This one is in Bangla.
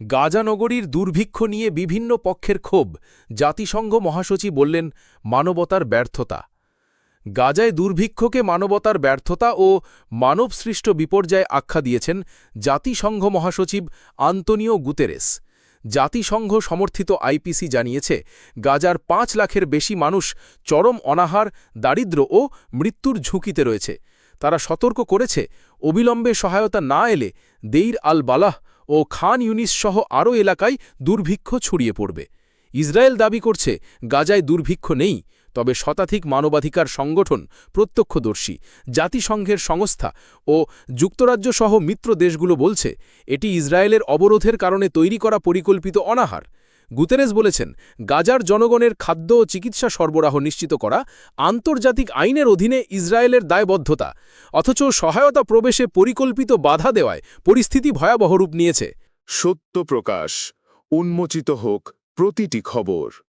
গাজা নগরীর দুর্ভিক্ষ নিয়ে বিভিন্ন পক্ষের ক্ষোভ। জাতিসংঘ মহাসচিব বললেন, মানবতার ব্যর্থতা। গাজায় দুর্ভিক্ষকে মানবতার ব্যর্থতা ও মানবসৃষ্ট বিপর্যয় আখ্যা দিয়েছেন জাতিসংঘ মহাসচিব আন্তোনিও গুতেরেস। জাতিসংঘ সমর্থিত আইপিসি জানিয়েছে, গাজার ৫ লাখের বেশি মানুষ চরম অনাহার, দারিদ্র্য ও মৃত্যুর ঝুঁকিতে রয়েছে। তারা সতর্ক করেছে, অবিলম্বে সহায়তা না এলে দেইর আল বালাহ ও খান ইউনিস সহ আরও এলাকায় দুর্ভিক্ষ ছড়িয়ে পড়বে। ইসরায়েল দাবি করছে, গাজায় দুর্ভিক্ষ নেই, তবে শতাধিক মানবাধিকার সংগঠন প্রত্যক্ষদর্শী, জাতিসংঘের সংস্থা ও যুক্তরাজ্য সহ মিত্র দেশগুলো বলছে, এটি ইসরায়েলের অবরোধের কারণে তৈরি করা পরিকল্পিত অনাহার। গুতেরেস বলেছেন, গাজার জনগণের খাদ্য ও চিকিৎসা সরবরাহ নিশ্চিত করা আন্তর্জাতিক আইনের অধীনে ইসরায়েলের দায়বদ্ধতা, অথচ সহায়তা প্রবেশে পরিকল্পিত বাধা দেওয়ায় পরিস্থিতি ভয়াবহ রূপ নিয়েছে। সত্য প্রকাশ, উন্মোচিত হোক প্রতিটি খবর।